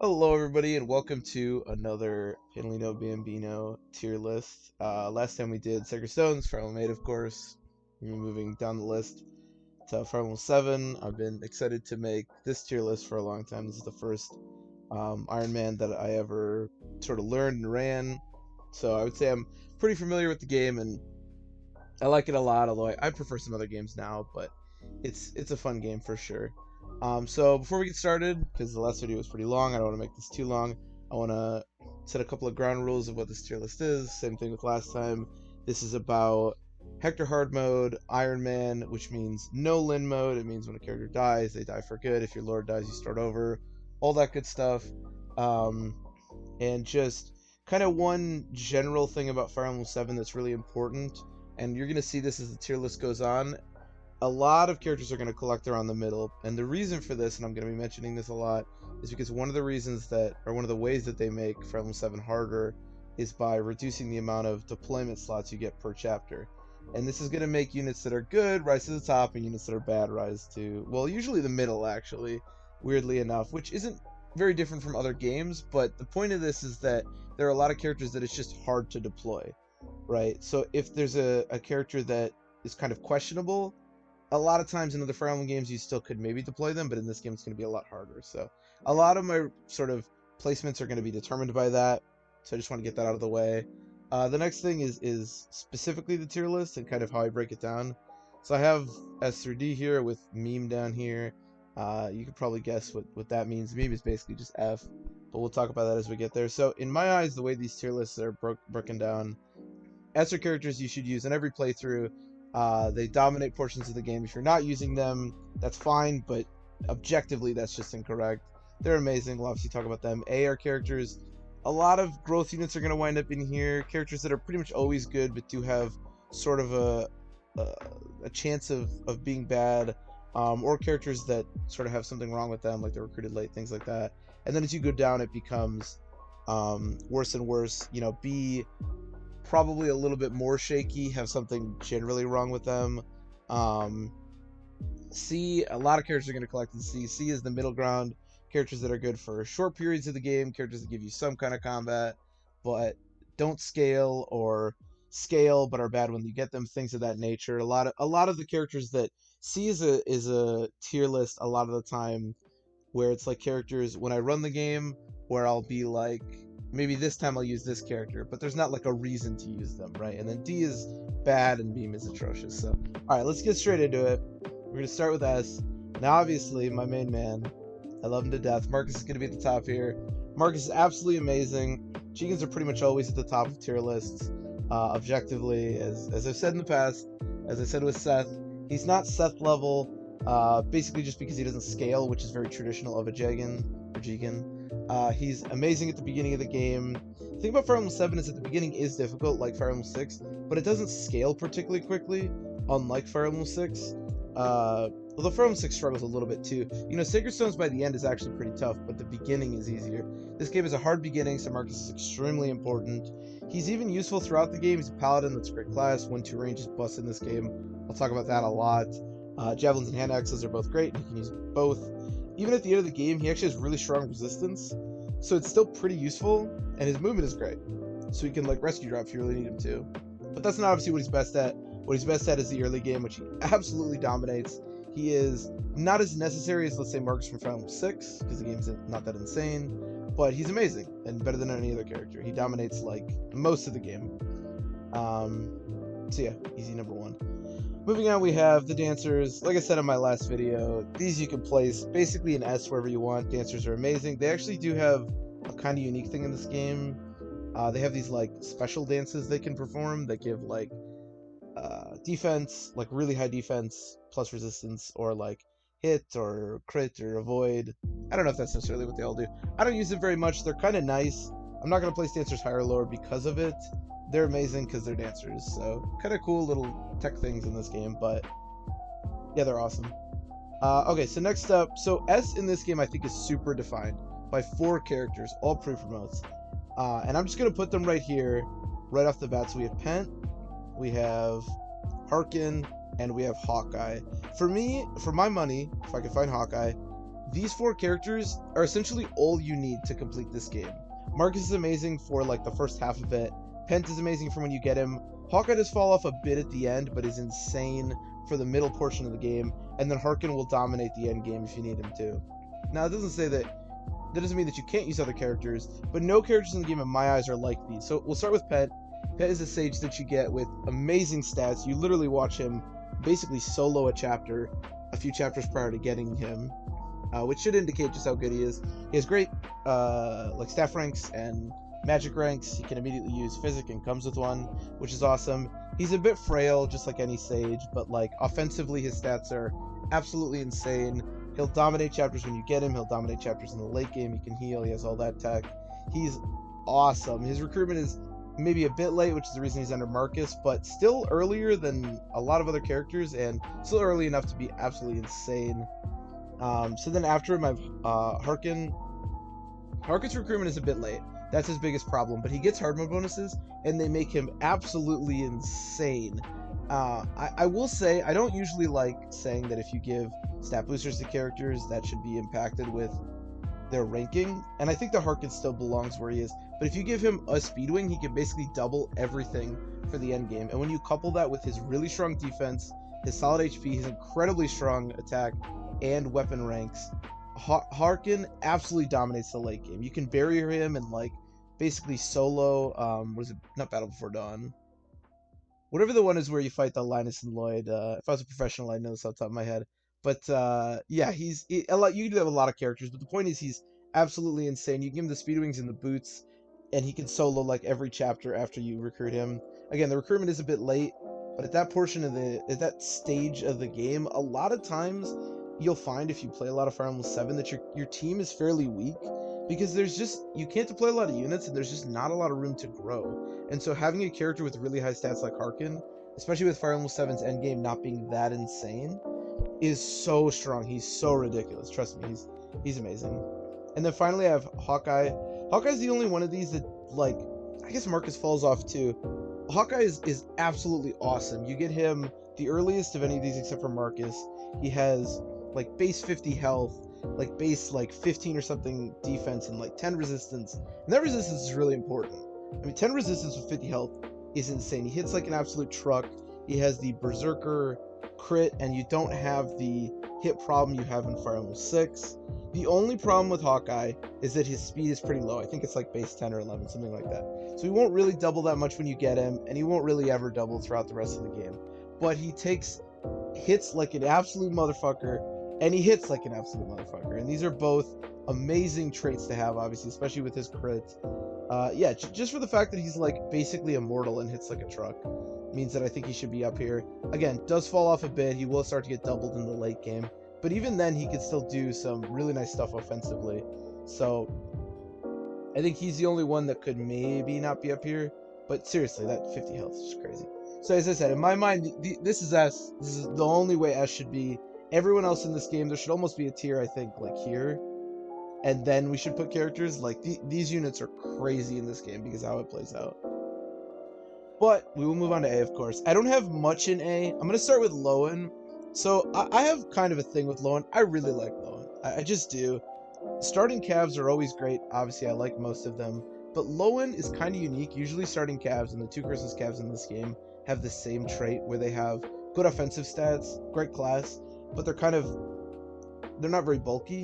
Hello, everybody, and welcome to another Panelino Bambino tier list. Last time we did Sacred Stones, Fire Emblem 8, of course. We're moving down the list to Fire Emblem 7. I've been excited to make this tier list for a long time. This is the first Iron Man that I ever sort of learned and ran. So I would say I'm pretty familiar with the game, and I like it a lot, although I prefer some other games now, but it's a fun game for sure. So before we get started, because the last video was pretty long, I don't want to make this too long. I want to set a couple of ground rules of what this tier list is. Same thing with last time. This is about Hector hard mode, Iron Man, which means no Lin mode. It means when a character dies, they die for good. If your lord dies, you start over. All that good stuff. And just kind of one general thing about Fire Emblem 7 that's really important, and you're going to see this as the tier list goes on. A lot of characters are going to collect around the middle, and the reason for this, and I'm going to be mentioning this a lot, is because one of the reasons that, or one of the ways that they make Fire Emblem 7 harder is by reducing the amount of deployment slots you get per chapter. And this is going to make units that are good rise to the top, and units that are bad rise to, well, usually the middle, actually, weirdly enough, which isn't very different from other games, but the point of this is that there are a lot of characters that it's just hard to deploy, right? So if there's a character that is kind of questionable, a lot of times in other Fire Emblem games you still could maybe deploy them, but in this game it's going to be a lot harder. So a lot of my sort of placements are going to be determined by that, so I just want to get that out of the way. The next thing is specifically the tier list and kind of how I break it down. So I have S through D here with meme down here. You could probably guess what that means. Meme is basically just F, but we'll talk about that as we get there. So in my eyes, the way these tier lists are broken down, S are characters you should use in every playthrough. They dominate portions of the game. If you're not using them, that's fine, but objectively, that's just incorrect. They're amazing. We'll obviously talk about them. A are characters. A lot of growth units are going to wind up in here. Characters that are pretty much always good, but do have sort of a chance of being bad. Or characters that sort of have something wrong with them, like they're recruited late, things like that. And then as you go down, it becomes worse and worse. You know, B, probably a little bit more shaky, have something generally wrong with them. C, a lot of characters are going to collect in C. C is the middle ground, characters that are good for short periods of the game, characters that give you some kind of combat, but don't scale, or scale but are bad when you get them, things of that nature. A lot of the characters that C is a tier list a lot of the time where it's like characters when I run the game where I'll be like, maybe this time I'll use this character, but there's not like a reason to use them, right? And then D is bad and Beam is atrocious. So, all right, let's get straight into it. We're gonna start with S. Now, obviously, my main man, I love him to death. Marcus is gonna be at the top here. Marcus is absolutely amazing. Chickens are pretty much always at the top of tier lists, objectively, as I've said in the past. As I said with Seth, he's not Seth level, basically just because he doesn't scale, which is very traditional of a Jigen. He's amazing at the beginning of the game. The thing about Fire Emblem 7 is that the beginning is difficult, like Fire Emblem 6, but it doesn't scale particularly quickly, unlike Fire Emblem 6. Although Fire Emblem 6 struggles a little bit too. You know, Sacred Stones by the end is actually pretty tough, but the beginning is easier. This game is a hard beginning, so Marcus is extremely important. He's even useful throughout the game. He's a paladin, that's a great class. 1-2 range is bust in this game. I'll talk about that a lot. Javelins and hand axes are both great. He can use both. Even at the end of the game, he actually has really strong resistance, so it's still pretty useful, and his movement is great. So he can like rescue drop if you really need him to. But that's not obviously what he's best at. What he's best at is the early game, which he absolutely dominates. He is not as necessary as, let's say, Marcus from Fire Emblem 6, because the game's not that insane, but he's amazing, and better than any other character. He dominates, like, most of the game. So yeah, easy number one. Moving on, we have the dancers. Like I said in my last video, these you can place basically in S wherever you want. Dancers are amazing. They actually do have a kind of unique thing in this game. They have these, like, special dances they can perform that give, like, defense, like really high defense plus resistance, or like hit or crit or avoid. I don't know if that's necessarily what they all do. I don't use them very much. They're kind of nice. I'm not going to place dancers higher or lower because of it. They're amazing because they're dancers, so kind of cool little tech things in this game, but yeah, they're awesome. Okay, so next up, so S in this game I think is super defined by 4 characters, all pre-promotes, and I'm just going to put them right here, right off the bat. So we have Pent, we have Harkins, and we have Hawkeye. For me, for my money, if I could find Hawkeye, these 4 characters are essentially all you need to complete this game. Marcus is amazing for like the first half of it. Pent is amazing for when you get him. Hawkeye does fall off a bit at the end, but is insane for the middle portion of the game. And then Harkin will dominate the end game if you need him to. Now, it doesn't say that doesn't mean that you can't use other characters, but no characters in the game in my eyes are like these. So we'll start with Pet. Pet is a sage that you get with amazing stats. You literally watch him basically solo a chapter a few chapters prior to getting him, which should indicate just how good he is. He has great like staff ranks and magic ranks. He can immediately use physic and comes with one, which is awesome. He's a bit frail, just like any sage, but like offensively his stats are absolutely insane. He'll dominate chapters when you get him. He'll dominate chapters in the late game. He can heal. He has all that tech. He's awesome. His recruitment is maybe a bit late, which is the reason he's under Marcus, but still earlier than a lot of other characters, and still early enough to be absolutely insane. So then after him, I've Harkin. Harkin's recruitment is a bit late. That's his biggest problem, but he gets hard mode bonuses, and they make him absolutely insane. I will say, I don't usually like saying that if you give stat boosters to characters, that should be impacted with their ranking, and I think the Harkin still belongs where he is, but if you give him a speed wing, he can basically double everything for the end game, and when you couple that with his really strong defense, his solid HP, his incredibly strong attack, and weapon ranks, Harkin absolutely dominates the late game. You can barrier him and like basically solo, what is it, not Battle Before Dawn, whatever the one is where you fight the Linus and Lloyd. If I was a professional, I'd know this off the top of my head. But yeah, you do have a lot of characters, but the point is he's absolutely insane. You give him the speed wings and the boots, and he can solo like every chapter after you recruit him. Again, the recruitment is a bit late, but at that stage of the game, a lot of times you'll find if you play a lot of Fire Emblem 7 that your team is fairly weak, because you can't deploy a lot of units, and there's just not a lot of room to grow. And so having a character with really high stats like Harkin, especially with Fire Emblem 7's endgame not being that insane, is so strong. He's so ridiculous. Trust me, he's amazing. And then finally I have Hawkeye. Hawkeye's the only one of these that, like, I guess Marcus falls off too. Hawkeye is absolutely awesome. You get him the earliest of any of these except for Marcus. He has like base 50 health, like base like 15 or something defense, and like 10 resistance. And that resistance is really important. I mean, 10 resistance with 50 health is insane. He hits like an absolute truck. He has the Berserker crit, and you don't have the hit problem you have in Fire Emblem 6. The only problem with Hawkeye is that his speed is pretty low. I think it's like base 10 or 11, something like that. So he won't really double that much when you get him, and he won't really ever double throughout the rest of the game. But he hits like an absolute motherfucker, and he hits like an absolute motherfucker. And these are both amazing traits to have, obviously, especially with his crit. Yeah, just for the fact that he's like basically immortal and hits like a truck means that I think he should be up here. Again, does fall off a bit. He will start to get doubled in the late game, but even then he could still do some really nice stuff offensively. So I think he's the only one that could maybe not be up here, but seriously, that 50 health is just crazy. So as I said, in my mind, this is S. This is the only way S should be. Everyone else in this game, there should almost be a tier, I think, like here, and then we should put characters. Like these units are crazy in this game because of how it plays out. But we will move on to A, of course. I don't have much in A. I'm going to start with Lowen. So I have kind of a thing with Lowen. I really like Lowen. I just do. Starting calves are always great. Obviously, I like most of them. But Lowen is kind of unique. Usually starting calves and the 2 Christmas calves in this game have the same trait where they have good offensive stats, great class, but they're not very bulky.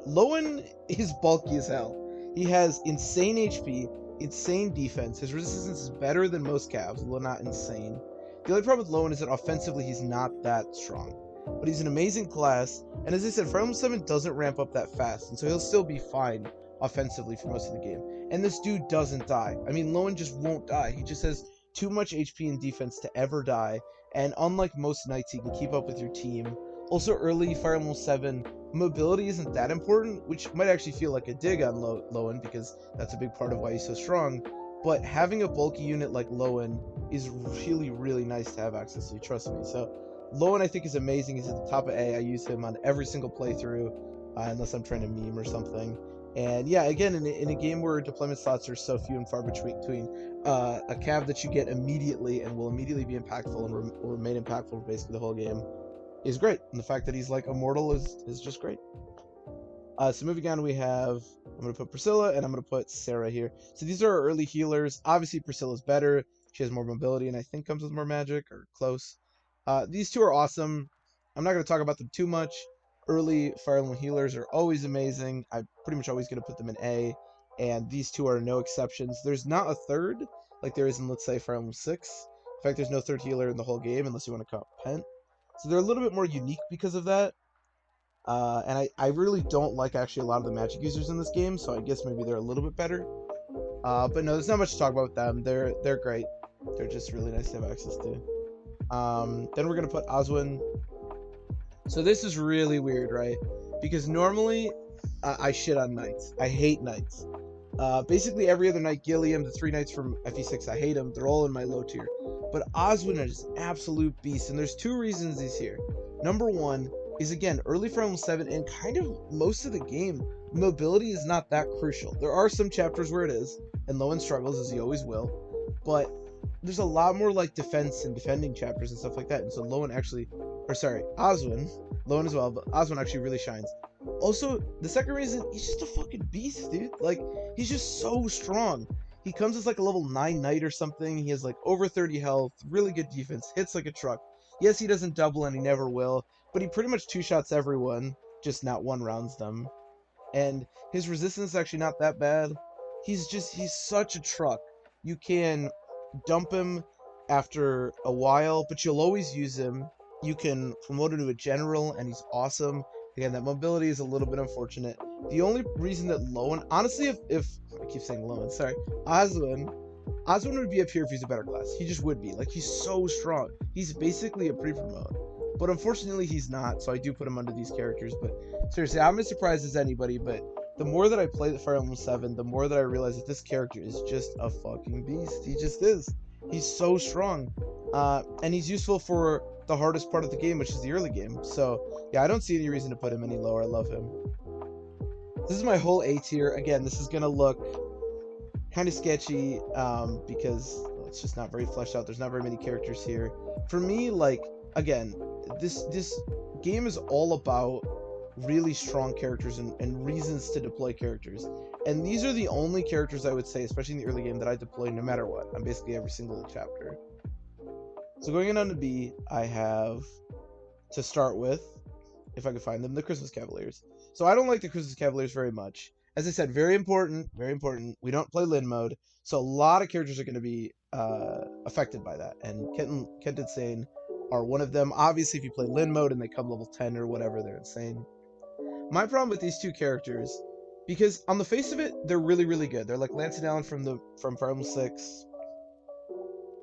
Lowen is bulky as hell. He has insane HP, insane defense. His resistance is better than most calves, although not insane. The only problem with Lowen is that offensively he's not that strong. But he's an amazing class, and as I said, Fire Emblem 7 doesn't ramp up that fast, and so he'll still be fine offensively for most of the game. And this dude doesn't die. I mean, Lowen just won't die. He just has too much HP and defense to ever die, and unlike most knights, he can keep up with your team. Also, early Fire Emblem 7, mobility isn't that important, which might actually feel like a dig on Lowen, because that's a big part of why he's so strong. But having a bulky unit like Lowen is really, really nice to have access to, trust me. So Lowen, I think, is amazing. He's at the top of A. I use him on every single playthrough, unless I'm trying to meme or something. And yeah, again, in a game where deployment slots are so few and far between, a cav that you get immediately and will immediately be impactful and will remain impactful for basically the whole game is great. And the fact that he's like immortal is just great. So moving on, we have, I'm going to put Priscilla and I'm going to put Sarah here. So these are our early healers. Obviously, Priscilla's better. She has more mobility and I think comes with more magic or close. These two are awesome. I'm not going to talk about them too much. Early Fire Emblem healers are always amazing. I'm pretty much always going to put them in A. And these two are no exceptions. There's not a third, like there is in, let's say, Fire Emblem 6. In fact, there's no third healer in the whole game unless you want to count Pent. So they're a little bit more unique because of that. And I really don't like actually a lot of the magic users in this game, so I guess maybe they're a little bit better. But no, there's not much to talk about with them. They're great. They're just really nice to have access to. Then we're gonna put Osman. So this is really weird, right? Because normally I shit on knights. I hate knights. Basically every other knight, Gilliam, the 3 knights from FE6, I hate them. They're all in my low tier. But Osman is an absolute beast, and there's 2 reasons he's here. Number 1 is, again, early Fire Emblem 7 and kind of most of the game, mobility is not that crucial. There are some chapters where it is, and Lowen struggles, as he always will, but there's a lot more like defense and defending chapters and stuff like that, and so Lowen actually, or sorry, Osman, Lowen as well, but Osman actually really shines. Also, the second reason, he's just a fucking beast, dude. Like, he's just so strong. He comes as like a level 9 knight or something. He has like over 30 health, really good defense, hits like a truck. Yes, he doesn't double and he never will, but he pretty much 2-shots everyone, just not 1-rounds them. And his resistance is actually not that bad. He's such a truck. You can dump him after a while, but you'll always use him. You can promote him to a general, and he's awesome. Again, that mobility is a little bit unfortunate. The only reason that Lowen, honestly, if I keep saying Lowen, sorry, Osman would be up here if he's a better class. He just would be. Like, he's so strong. He's basically a pre-promote. But unfortunately, he's not, so I do put him under these characters. But seriously, I'm as surprised as anybody, but the more that I play the Fire Emblem 7, the more that I realize that this character is just a fucking beast. He just is. He's so strong. And he's useful for the hardest part of the game, which is the early game. So, yeah, I don't see any reason to put him any lower. I love him. This is my whole A tier. Again, this is going to look kind of sketchy because it's just not very fleshed out. There's not very many characters here. For me, like, again, this game is all about really strong characters and reasons to deploy characters. And these are the only characters I would say, especially in the early game, that I deploy no matter what on basically every single chapter. So going in on to B, I have, to start with, if I can find them, the Christmas Cavaliers. So I don't like the Christmas Cavaliers very much. As I said, very important, very important. We don't play Lin mode, so a lot of characters are going to be affected by that. And Kent Insane are one of them. Obviously, if you play Lin mode and they come level 10 or whatever, they're insane. My problem with these 2 characters, because on the face of it, they're really, really good. They're like Lance and Allen from Fire Emblem 6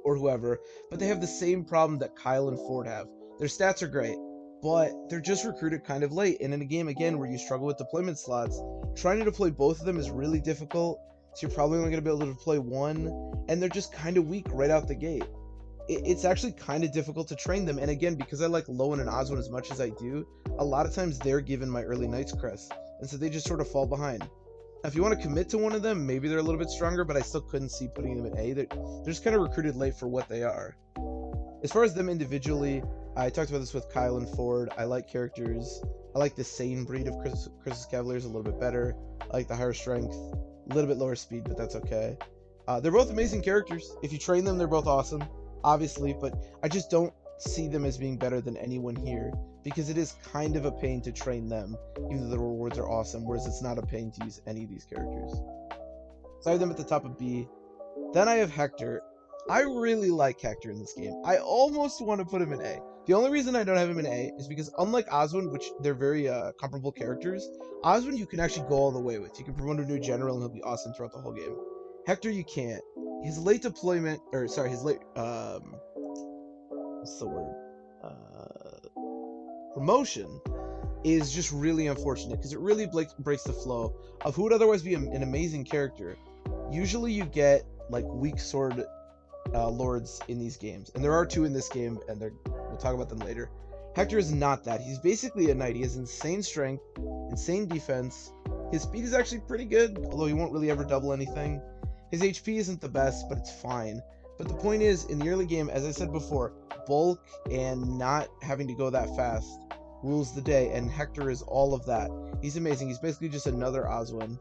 or whoever, but they have the same problem that Kyle and Ford have. Their stats are great, but they're just recruited kind of late. And in a game, again, where you struggle with deployment slots, trying to deploy both of them is really difficult, so you're probably only going to be able to deploy one, and they're just kind of weak right out the gate. It's actually kind of difficult to train them, and again, because I like Lowen and Osman as much as I do, a lot of times they're given my early Knights crest, and so they just sort of fall behind. Now, if you want to commit to one of them, maybe they're a little bit stronger, but I still couldn't see putting them in A. They're just kind of recruited late for what they are. As far as them individually, I talked about this with Kyle and Ford. I like characters. I like the sane breed of Christmas Cavaliers a little bit better. I like the higher strength, a little bit lower speed, but that's okay. They're both amazing characters. If you train them, they're both awesome, obviously, but I just don't see them as being better than anyone here, because it is kind of a pain to train them, even though the rewards are awesome, whereas it's not a pain to use any of these characters. So I have them at the top of B. Then I have Hector. I really like Hector in this game. I almost want to put him in A. The only reason I don't have him in A is because, unlike Osman, which they're very comparable characters, Osman you can actually go all the way with. You can promote him to a general and he'll be awesome throughout the whole game. Hector you can't. His late deployment, or sorry, his late, what's the word? Promotion is just really unfortunate, because it really breaks the flow of who would otherwise be an amazing character. Usually you get, like, weak sword lords in these games, and there are 2 in this game, and we'll talk about them later. Hector is not that. He's basically a knight. He has insane strength, insane defense. His speed is actually pretty good, although he won't really ever double anything. His HP isn't the best, but it's fine. But the point is, in the early game, as I said before, bulk and not having to go that fast rules the day, and Hector is all of that. He's amazing. He's basically just another Osman.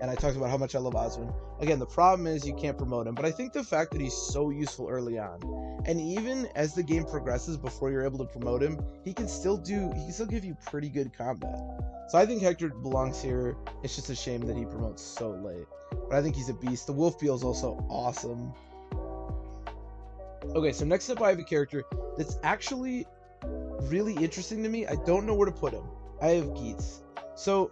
And I talked about how much I love Osman. Again, the problem is you can't promote him, but I think the fact that he's so useful early on, and even as the game progresses before you're able to promote him, he can still give you pretty good combat. So I think Hector belongs here. It's just a shame that he promotes so late. But I think he's a beast. The Wolf Beal is also awesome. Okay, so next up I have a character that's actually really interesting to me. I don't know where to put him. I have Geets. So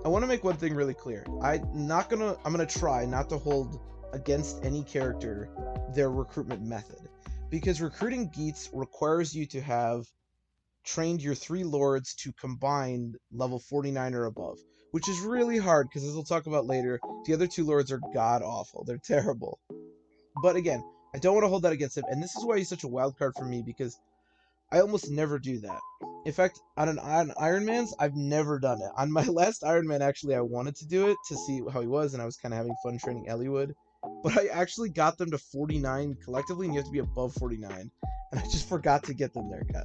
I want to make one thing really clear. I'm gonna try not to hold against any character their recruitment method, because recruiting Geets requires you to have trained your 3 lords to combine level 49 or above, which is really hard because, as we'll talk about later, the other 2 lords are god awful. They're terrible. But again, I don't want to hold that against him, and this is why he's such a wild card for me, because I almost never do that. In fact, on Iron Man's, I've never done it. On my last Iron Man, actually, I wanted to do it to see how he was, and I was kind of having fun training Ellawood. But I actually got them to 49 collectively, and you have to be above 49. And I just forgot to get them there, God.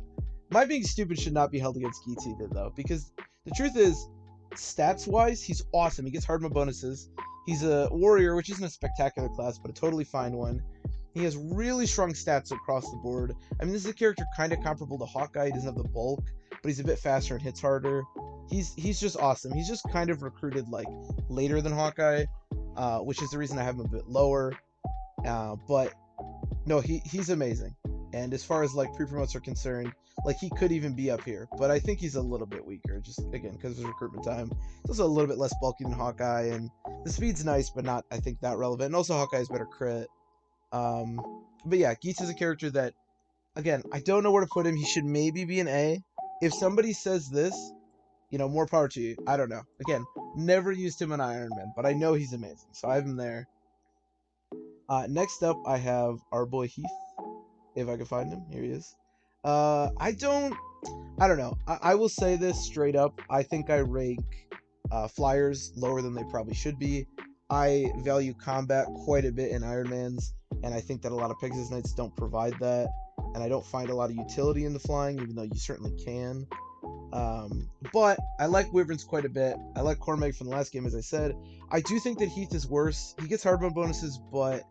My being stupid should not be held against Geets either, though, because the truth is, stats-wise, he's awesome. He gets hardman bonuses. He's a warrior, which isn't a spectacular class, but a totally fine one. He has really strong stats across the board. I mean, this is a character kind of comparable to Hawkeye. He doesn't have the bulk, but he's a bit faster and hits harder. He's just awesome. He's just kind of recruited like later than Hawkeye, which is the reason I have him a bit lower. But no, he's amazing. And as far as like pre-promotes are concerned, like he could even be up here, but I think he's a little bit weaker, just again because of his recruitment time. He's also a little bit less bulky than Hawkeye, and the speed's nice, but not, I think, that relevant. And also Hawkeye's better crit. But yeah, Geets is a character that, again, I don't know where to put him. He should maybe be an A. If somebody says this, more power to you. I don't know. Again, never used him in Iron Man, but I know he's amazing, so I have him there. Next up, I have our boy Heath. If I can find him, here he is. I don't know. I will say this straight up. I think I rank flyers lower than they probably should be. I value combat quite a bit in Iron Man's, and I think that a lot of Pegasus Knights don't provide that, and I don't find a lot of utility in the flying, even though you certainly can. But I like Wyverns quite a bit. I like Quartermag from the last game, as I said. I do think that Heath is worse. He gets hardman bonuses, but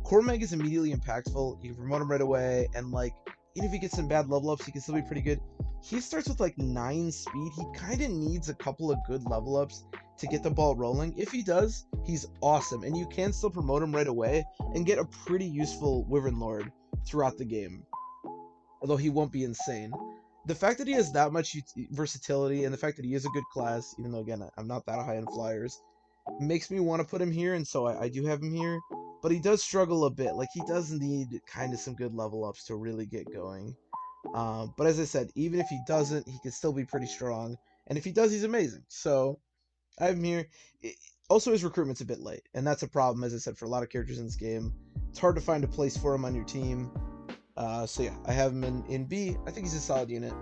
Quartermag is immediately impactful. You can promote him right away, and like, even if he gets some bad level ups, he can still be pretty good. He starts with like 9 speed. He kind of needs a couple of good level ups to get the ball rolling. If he does, he's awesome, and you can still promote him right away and get a pretty useful Wyvern Lord throughout the game, although he won't be insane. The fact that he has that much versatility, and the fact that he is a good class, even though, again, I'm not that high in flyers, makes me want to put him here, and so I do have him here. But he does struggle a bit. Like, he does need kind of some good level ups to really get going. But as I said, even if he doesn't, he can still be pretty strong. And if he does, he's amazing. So I have him here. Also, his recruitment's a bit late, and that's a problem, as I said, for a lot of characters in this game. It's hard to find a place for him on your team. So yeah, I have him in B. I think he's a solid unit.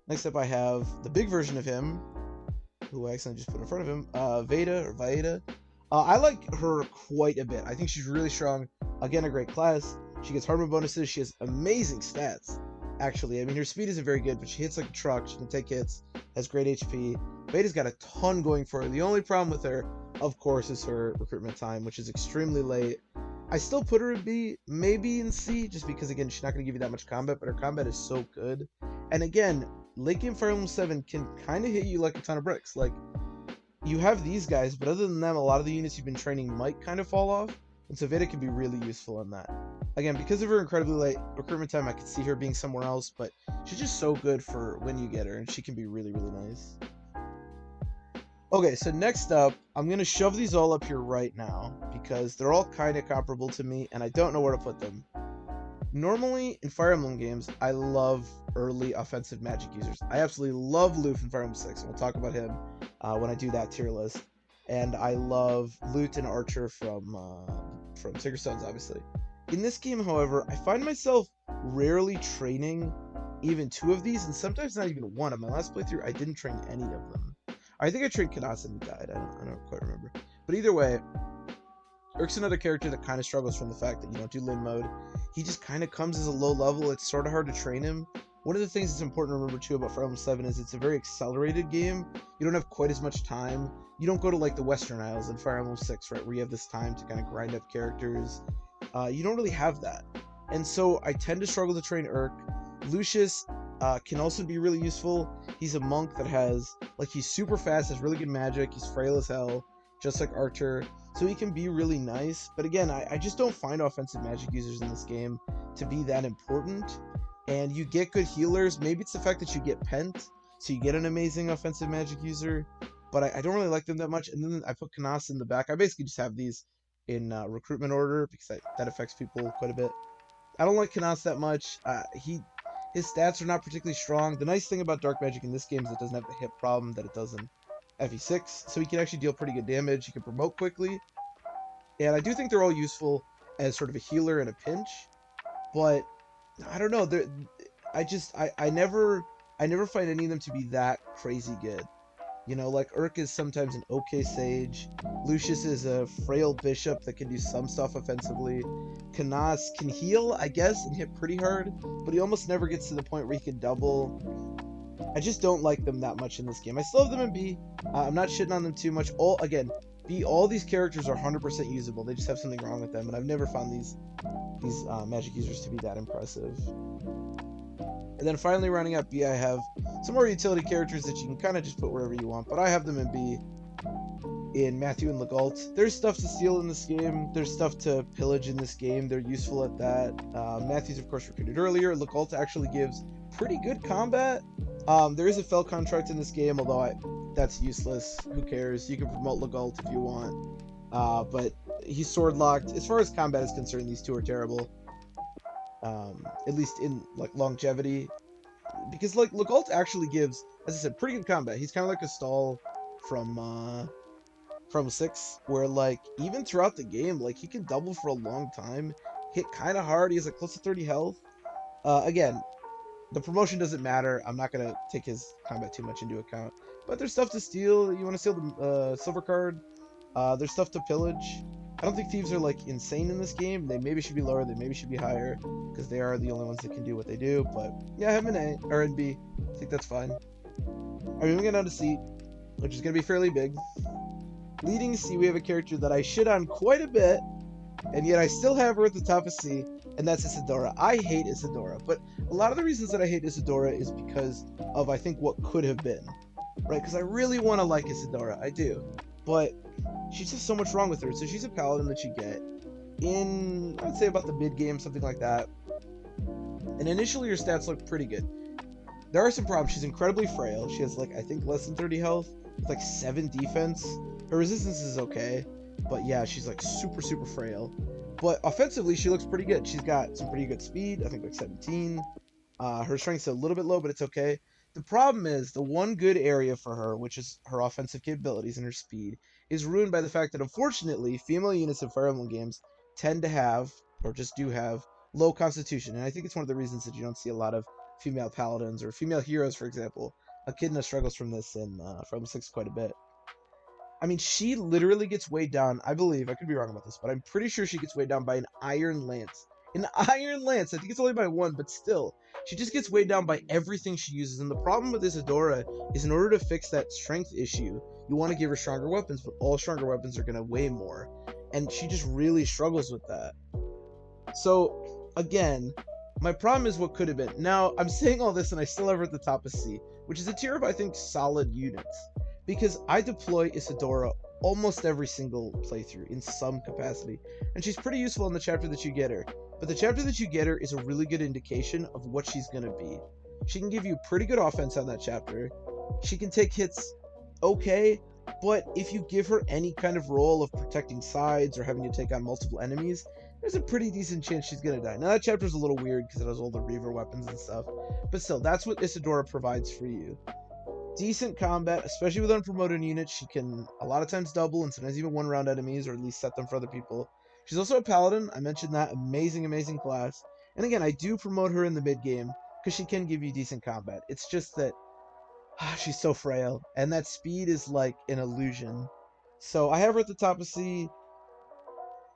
Next up, I have the big version of him, who I accidentally just put in front of him, Veda. I like her quite a bit. I think she's really strong. Again, a great class. She gets hardman bonuses. She has amazing stats, actually. I mean, her speed isn't very good, but she hits like a truck. She can take hits, has great HP. Veda's got a ton going for her. The only problem with her, of course, is her recruitment time, which is extremely late. I still put her in B, maybe in C, just because, again, she's not going to give you that much combat, but her combat is so good. And again, late game Fire Emblem 7 can kind of hit you like a ton of bricks. Like, you have these guys, but other than them, a lot of the units you've been training might kind of fall off, and so Veda can be really useful in that. Again, because of her incredibly late recruitment time, I could see her being somewhere else, but she's just so good for when you get her, and she can be really, really nice. Okay, so next up, I'm going to shove these all up here right now, because they're all kind of comparable to me, and I don't know where to put them. Normally, in Fire Emblem games, I love early offensive magic users. I absolutely love Lute from Fire Emblem 6, and we'll talk about him when I do that tier list. And I love Lute and Archer from Sacred Stones, obviously. In this game, however, I find myself rarely training even 2 of these, and sometimes not even 1. On my last playthrough, I didn't train any of them. I think I trained Kanasa and he died. I don't quite remember. But either way, Urk's another character that kind of struggles from the fact that you don't do Lin mode. He just kind of comes as a low level. It's sort of hard to train him. One of the things that's important to remember too about Fire Emblem 7 is it's a very accelerated game. You don't have quite as much time. You don't go to like the Western Isles in Fire Emblem 6, right, where you have this time to kind of grind up characters. You don't really have that. And so I tend to struggle to train Urk. Lucius can also be really useful. He's a monk that has, like, he's super fast, has really good magic, he's frail as hell, just like Archer. So he can be really nice. But again, I just don't find offensive magic users in this game to be that important. And you get good healers. Maybe it's the fact that you get Pent, so you get an amazing offensive magic user. But I don't really like them that much. And then I put Canas in the back. I basically just have these in recruitment order because that affects people quite a bit. I don't like Canas that much. His stats are not particularly strong. The nice thing about Dark Magic in this game is it doesn't have the hit problem that it does in FE6. So he can actually deal pretty good damage. He can promote quickly. And I do think they're all useful as sort of a healer in a pinch. But I don't know. I never find any of them to be that crazy good. You know, like Urk is sometimes an okay sage. Lucius is a frail bishop that can do some stuff offensively. Canas can heal, I guess, and hit pretty hard, but he almost never gets to the point where he can double. I just don't like them that much in this game. I still have them in B. I'm not shitting on them too much. All these characters are 100% usable. They just have something wrong with them, and I've never found these magic users to be that impressive. And then finally rounding out B, I have some more utility characters that you can kind of just put wherever you want, but I have them in B. In Matthew and Legault. There's stuff to steal in this game. There's stuff to pillage in this game. They're useful at that. Matthew's, of course, recruited earlier. Legault actually gives pretty good combat. There is a fell contract in this game, although that's useless. Who cares? You can promote Legault if you want. But he's sword locked. As far as combat is concerned, these two are terrible. At least in like longevity. Because like Legault actually gives, as I said, pretty good combat. He's kind of like a stall from 6, where like even throughout the game, like he can double for a long time, hit kind of hard. He has like close to 30 health. Again, the promotion doesn't matter. I'm not gonna take his combat too much into account, but there's stuff to steal. You want to steal the silver card. There's stuff to pillage. I don't think thieves are like insane in this game. They maybe should be lower. They maybe should be higher because they are the only ones that can do what they do. But yeah, I have an A or in B. I think that's fine. Alright, moving on to C, which is gonna be fairly big. Leading C, we have a character that I shit on quite a bit, and yet I still have her at the top of C, and that's Isadora. I hate Isadora, but a lot of the reasons that I hate Isadora is because of, I think, what could have been, right? Because I really want to like Isadora, I do, but she's just so much wrong with her. So she's a paladin that you get in, I would say, about the mid-game, something like that, and initially her stats look pretty good. There are some problems. She's incredibly frail. She has, like, I think less than 30 health, with like 7 defense. Her resistance is okay, but yeah, she's like super, super frail. But offensively, she looks pretty good. She's got some pretty good speed, I think like 17. Her strength's a little bit low, but it's okay. The problem is, the one good area for her, which is her offensive capabilities and her speed, is ruined by the fact that, unfortunately, female units in Fire Emblem games tend to have, or just do have, low constitution. And I think it's one of the reasons that you don't see a lot of female paladins or female heroes, for example. Echidna struggles from this in Fire Emblem 6 quite a bit. I mean, she literally gets weighed down, I believe, I could be wrong about this, but I'm pretty sure she gets weighed down by an iron lance. An iron lance! I think it's only by 1, but still. She just gets weighed down by everything she uses, and the problem with Isadora is in order to fix that strength issue, you want to give her stronger weapons, but all stronger weapons are going to weigh more. And she just really struggles with that. So, again, my problem is what could have been. Now, I'm saying all this, and I still have her at the top of C, which is a tier of, I think, solid units. Because I deploy Isadora almost every single playthrough in some capacity, and she's pretty useful in the chapter that you get her. But the chapter that you get her is a really good indication of what she's going to be. She can give you pretty good offense on that chapter. She can take hits okay, but if you give her any kind of role of protecting sides or having to take on multiple enemies, there's a pretty decent chance she's going to die. Now, that chapter's a little weird because it has all the Reaver weapons and stuff, but still, that's what Isadora provides for you. Decent combat, especially with unpromoted units. She can a lot of times double and sometimes even one-round enemies, or at least set them for other people. She's also a paladin. I mentioned that. Amazing, amazing class. And again, I do promote her in the mid-game because she can give you decent combat. It's just that she's so frail, and that speed is like an illusion. So I have her at the top of C.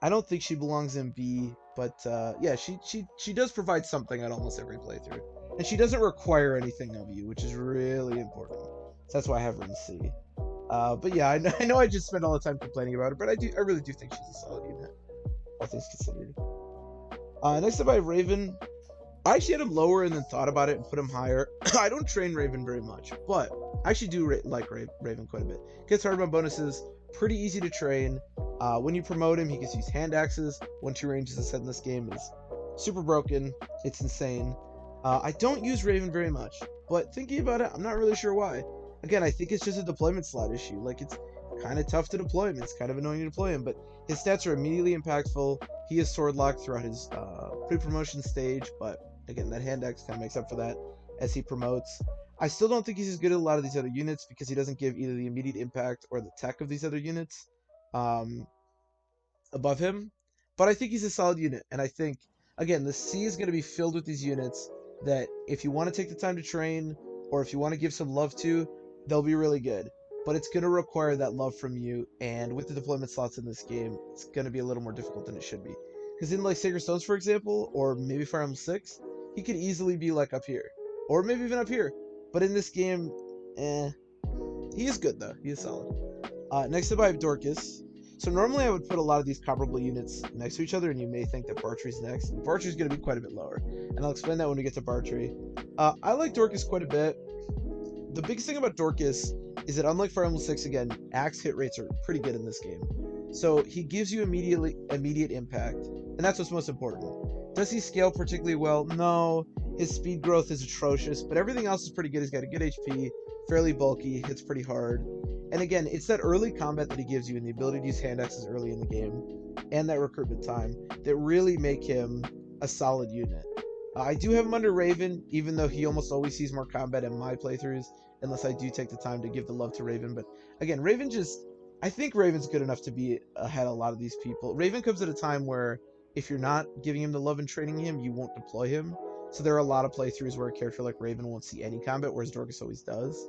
I don't think she belongs in B, but yeah, she does provide something at almost every playthrough. and she doesn't require anything of you, which is really important. So that's why I have her in C. But yeah, I know I just spent all the time complaining about her, but I really do think she's a solid unit, all things considered. Next up I have Raven. I actually had him lower and then thought about it and put him higher. I don't train Raven very much, but I actually do like Raven quite a bit. Gets hard on bonuses, pretty easy to train. When you promote him, he gets to use hand axes. 1-2 range, as I said in this game, is super broken. It's insane. I don't use Raven very much, but thinking about it, I'm not really sure why. Again, I think it's just a deployment slot issue. Like, it's kind of tough to deploy him. It's kind of annoying to deploy him, but his stats are immediately impactful. He is sword locked throughout his pre-promotion stage, but again, that hand axe kind of makes up for that as he promotes. I still don't think he's as good at a lot of these other units because he doesn't give either the immediate impact or the tech of these other units above him. But I think he's a solid unit, and I think, again, the C is going to be filled with these units that if you want to take the time to train or if you want to give some love to, they'll be really good. But it's going to require that love from you, and with the deployment slots in this game, it's going to be a little more difficult than it should be. Because in, like, Sacred Stones, for example, or maybe Fire Emblem 6, he could easily be, like, up here. Or maybe even up here. But in this game, he is good, though. He is solid. Next up, I have Dorcas. So normally I would put a lot of these comparable units next to each other, and you may think that Bartry's next. Bartry's going to be quite a bit lower, and I'll explain that when we get to Bartry. I like Dorcas quite a bit. The biggest thing about Dorcas is that unlike Fire Emblem 6, again, axe hit rates are pretty good in this game. So he gives you immediate impact, and that's what's most important. Does he scale particularly well? No. His speed growth is atrocious, but everything else is pretty good. He's got a good HP, fairly bulky, hits pretty hard. And again, it's that early combat that he gives you and the ability to use hand axes early in the game and that recruitment time that really make him a solid unit. I do have him under Raven, even though he almost always sees more combat in my playthroughs, unless I do take the time to give the love to Raven. But again, I think Raven's good enough to be ahead of a lot of these people. Raven comes at a time where if you're not giving him the love and training him, you won't deploy him. So there are a lot of playthroughs where a character like Raven won't see any combat, whereas Dorcas always does.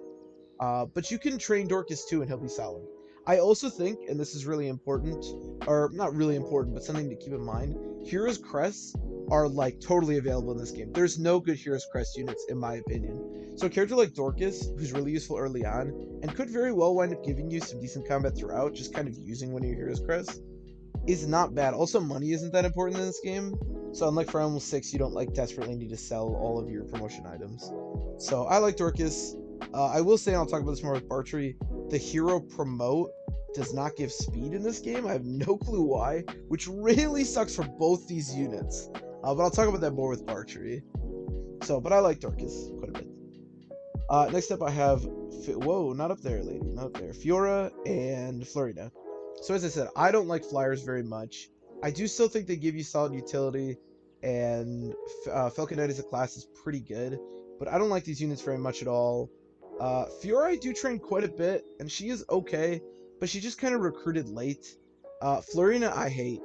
But you can train Dorcas too, and he'll be solid. I also think, and this is really important, or not really important, but something to keep in mind, Heroes Crests are like totally available in this game. There's no good Heroes Crest units, in my opinion. So a character like Dorcas, who's really useful early on, and could very well wind up giving you some decent combat throughout, just kind of using one of your Heroes Crests, is not bad. Also, money isn't that important in this game. So unlike Fire Emblem 6, you don't like desperately need to sell all of your promotion items. So I like Dorcas. I will say, and I'll talk about this more with Bartry, the hero promote does not give speed in this game. I have no clue why, which really sucks for both these units. But I'll talk about that more with Bartry. But I like Dorcas quite a bit. Next up I have, whoa, not up there, lady, not up there. Fiora and Farina. So as I said, I don't like flyers very much. I do still think they give you solid utility, and Falcon Knight as a class is pretty good, but I don't like these units very much at all. Fiora I do train quite a bit, and she is okay, but she just kind of recruited late. Farina I hate.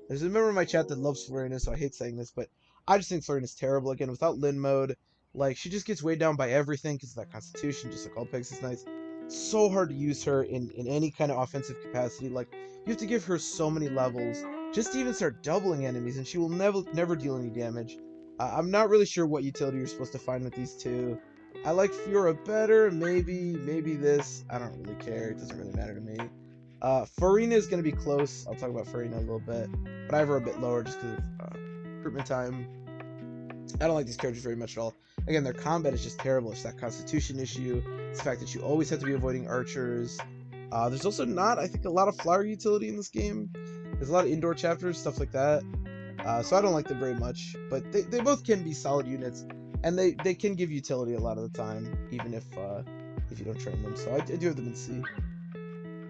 There's a member in my chat that loves Farina, so I hate saying this, but I just think Farina's terrible. Again, without Lin mode, like, she just gets weighed down by everything because of that Constitution, just like all Pegs is nice. It's so hard to use her in any kind of offensive capacity. Like, you have to give her so many levels just to even start doubling enemies, and she will never deal any damage. I'm not really sure what utility you're supposed to find with these two. I like Fiora better, maybe this. I don't really care, it doesn't really matter to me. Farina is going to be close. I'll talk about Farina a little bit, but I have her a bit lower just because of recruitment time. I don't like these characters very much at all. Again, their combat is just terrible. It's that Constitution issue. It's the fact that you always have to be avoiding archers. There's also not, I think, a lot of flower utility in this game. There's a lot of indoor chapters, stuff like that. So I don't like them very much. But they both can be solid units, and they can give utility a lot of the time, even if you don't train them. So I do have them in C.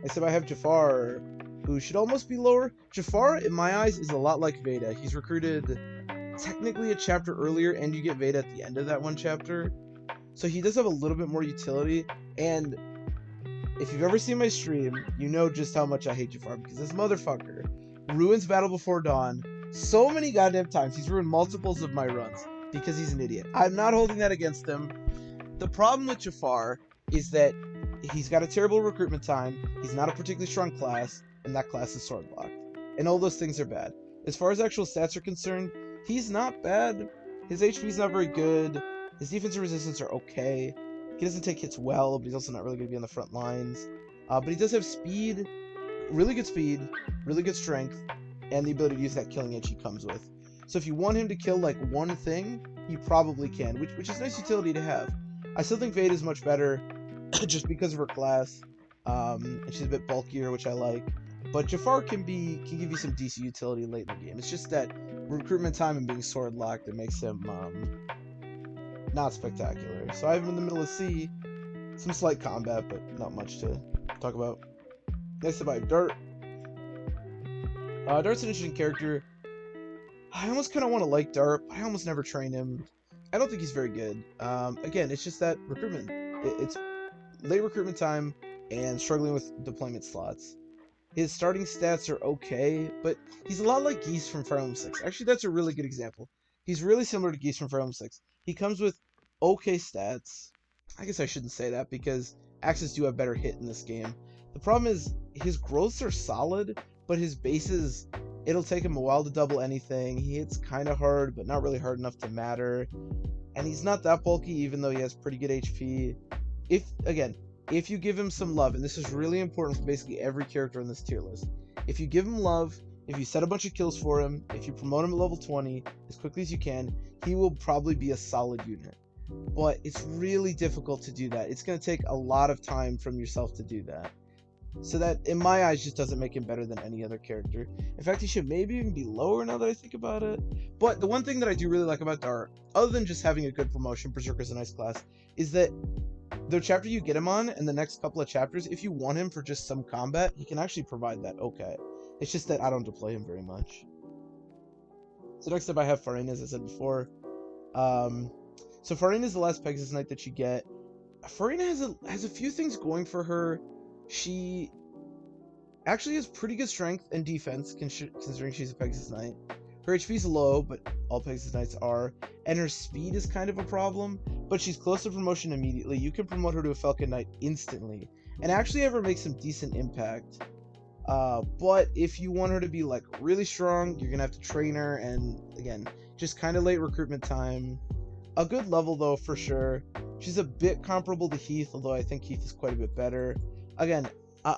Except I have Jafar, who should almost be lower. Jafar, in my eyes, is a lot like Veda. He's recruited technically a chapter earlier, and you get Veda at the end of that one chapter. So he does have a little bit more utility, and if you've ever seen my stream, you know just how much I hate Jafar, because this motherfucker ruins Battle Before Dawn so many goddamn times. He's ruined multiples of my runs because he's an idiot. I'm not holding that against him. The problem with Jafar is that he's got a terrible recruitment time, he's not a particularly strong class, and that class is sword locked. And all those things are bad. As far as actual stats are concerned, he's not bad. His HP is not very good. His defense and resistance are okay. He doesn't take hits well, but he's also not really going to be on the front lines. But he does have speed, really good strength, and the ability to use that killing edge he comes with. So if you want him to kill like one thing, he probably can, which is nice utility to have. I still think Veda is much better, just because of her class. And she's a bit bulkier, which I like. But Jafar can give you some decent utility late in the game. It's just that recruitment time and being sword locked that makes him not spectacular. So I have him in the middle of C. Some slight combat, but not much to talk about. Next up, I have Darp. Dart's an interesting character. I almost kind of want to like Darp. I almost never train him. I don't think he's very good. Again, it's just that recruitment. It's late recruitment time and struggling with deployment slots. His starting stats are okay, but he's a lot like Geese from Fire Emblem 6. Actually, that's a really good example. He's really similar to Geese from Fire Emblem 6. He comes with okay stats. I guess I shouldn't say that because Axes do have better hit in this game. The problem is his growths are solid, but his bases, it'll take him a while to double anything. He hits kind of hard, but not really hard enough to matter. And he's not that bulky, even though he has pretty good HP. If you give him some love, and this is really important for basically every character in this tier list, if you give him love, if you set a bunch of kills for him, if you promote him at level 20 as quickly as you can, he will probably be a solid unit. But it's really difficult to do that. It's going to take a lot of time from yourself to do that. So that, in my eyes, just doesn't make him better than any other character. In fact, he should maybe even be lower now that I think about it. But the one thing that I do really like about Darp, other than just having a good promotion, Berserker's a nice class, is that the chapter you get him on and the next couple of chapters, if you want him for just some combat, he can actually provide that okay. It's just that I don't deploy him very much. So next up I have Farina, as I said before. So Farina is the last Pegasus Knight that you get. Farina has a few things going for her. She actually has pretty good strength and defense, considering she's a Pegasus Knight. Her HP is low, but all Pegasus Knights are, and her speed is kind of a problem, but she's close to promotion immediately. You can promote her to a Falcon Knight instantly, and actually ever make some decent impact. But if you want her to be like really strong, you're gonna have to train her, and again, just kind of late recruitment time. A good level though, for sure. She's a bit comparable to Heath, although I think Heath is quite a bit better. Again,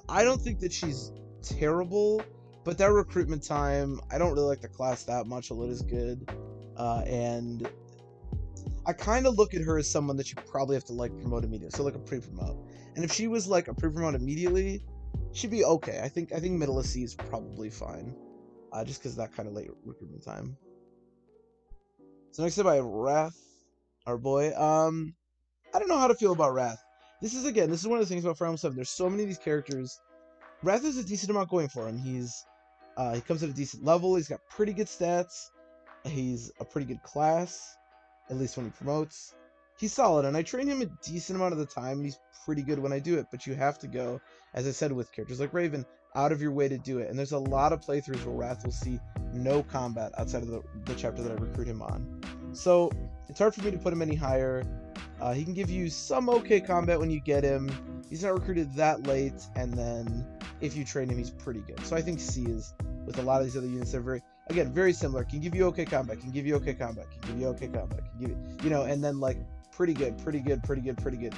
I don't think that she's terrible, but that recruitment time, I don't really like the class that much, although it is good. And I kind of look at her as someone that you probably have to like promote immediately, so like a pre-promote. And if she was like a pre-promote immediately, she'd be okay. I think middle of C is probably fine, just because of that kind of late recruitment time. So next up I have Wrath, our boy. I don't know how to feel about Wrath. This is one of the things about Fire Emblem 7. There's so many of these characters. Wrath has a decent amount going for him. He comes at a decent level. He's got pretty good stats. He's a pretty good class, at least when he promotes. He's solid, and I train him a decent amount of the time, and he's pretty good when I do it, but you have to go, as I said with characters like Raven, out of your way to do it, and there's a lot of playthroughs where Wrath will see no combat outside of the chapter that I recruit him on. So, it's hard for me to put him any higher. He can give you some okay combat when you get him. He's not recruited that late, and then if you train him, he's pretty good. So I think C is, with a lot of these other units, they're very similar. Can give you okay combat, can give you okay combat, can give you okay combat, can give you, and then like pretty good,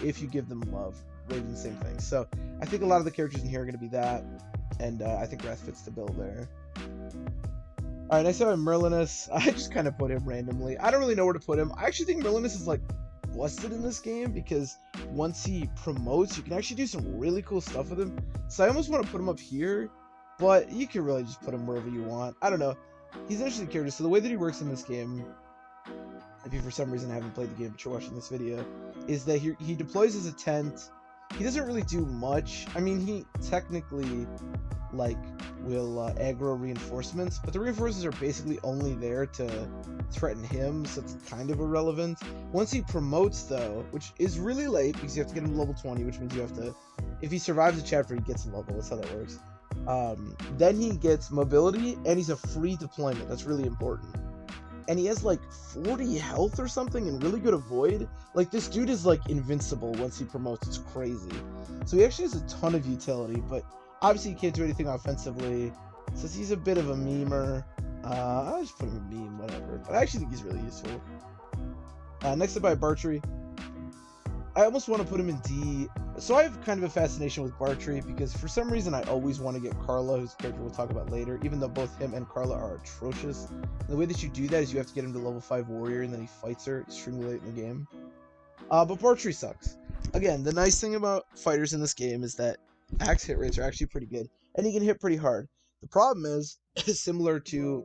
if you give them love. Raven, same thing. So I think a lot of the characters in here are going to be that, and I think Wrath fits the bill there. Alright, next up I have Merlinus. I just kind of put him randomly. I don't really know where to put him. I actually think Merlinus is like busted in this game, because once he promotes, you can actually do some really cool stuff with him. So I almost want to put him up here, but you can really just put him wherever you want. I don't know. He's an interesting character. So the way that he works in this game, if you for some reason haven't played the game but you're watching this video, is that he deploys as a tent. He doesn't really do much. I mean, he technically like will aggro reinforcements, but the reinforcements are basically only there to threaten him, so it's kind of irrelevant. Once he promotes though, which is really late because you have to get him to level 20, which means you have to, if he survives a chapter, he gets a level. That's how that works. Then he gets mobility, and he's a free deployment. That's really important. And he has like 40 health or something and really good avoid. Like, this dude is like invincible once he promotes. It's crazy. So he actually has a ton of utility, but obviously he can't do anything offensively, since he's a bit of a memer. I'll just put him in meme, whatever. But I actually think he's really useful. Next up, I have Bartrey. I almost want to put him in D. So I have kind of a fascination with Bartrey because for some reason I always want to get Carla, whose character we'll talk about later, even though both him and Carla are atrocious. And the way that you do that is you have to get him to level 5 warrior and then he fights her extremely late in the game. But Bartrey sucks. Again, the nice thing about fighters in this game is that axe hit rates are actually pretty good, and he can hit pretty hard. The problem is, similar to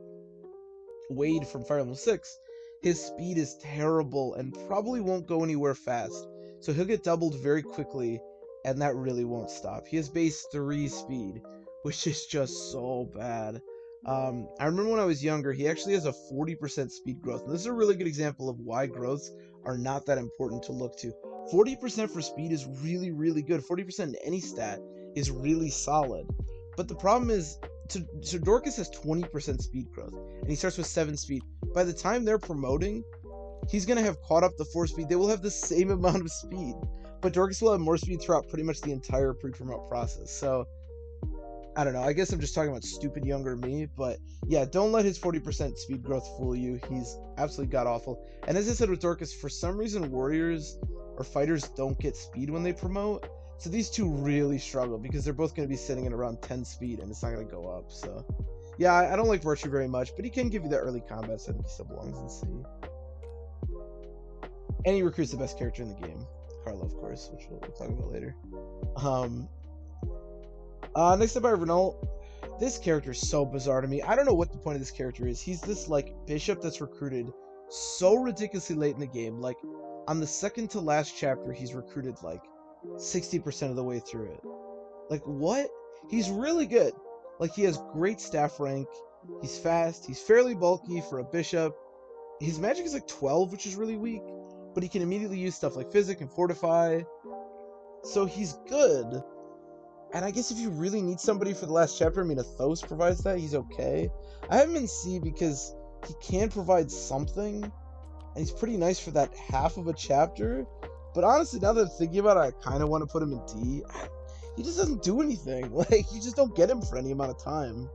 Wade from Fire Emblem 6, his speed is terrible and probably won't go anywhere fast. So he'll get doubled very quickly, and that really won't stop. He has base 3 speed, which is just so bad. I remember when I was younger, he actually has a 40% speed growth. And this is a really good example of why growths are not that important to look to. 40% for speed is really, really good. 40% in any stat is really solid. But the problem is, so Dorcas has 20% speed growth, and he starts with 7 speed. By the time they're promoting, he's going to have caught up the 4 speed. They will have the same amount of speed, but Dorcas will have more speed throughout pretty much the entire pre-promote process. So, I don't know. I guess I'm just talking about stupid younger me, but yeah, don't let his 40% speed growth fool you. He's absolutely god-awful. And as I said with Dorcas, for some reason warriors or fighters don't get speed when they promote. So these two really struggle because they're both going to be sitting at around 10 speed and it's not going to go up. So, yeah, I don't like Bartrey very much, but he can give you that early combat, so I think he still belongs in C. And he recruits the best character in the game, Carla, of course, which we'll talk about later. Next up I have Renault. This character is so bizarre to me. I don't know what the point of this character is. He's this, like, bishop that's recruited so ridiculously late in the game. Like, on the second to last chapter, he's recruited, like, 60% of the way through it. Like, what? He's really good. Like, he has great staff rank. He's fast. He's fairly bulky for a bishop. His magic is, like, 12, which is really weak. But he can immediately use stuff like Physic and Fortify. So he's good. And I guess if you really need somebody for the last chapter, I mean, Athos provides that. He's okay. I have him in C because he can provide something. And he's pretty nice for that half of a chapter. But honestly, now that I'm thinking about it, I kind of want to put him in D. He just doesn't do anything. Like, you just don't get him for any amount of time.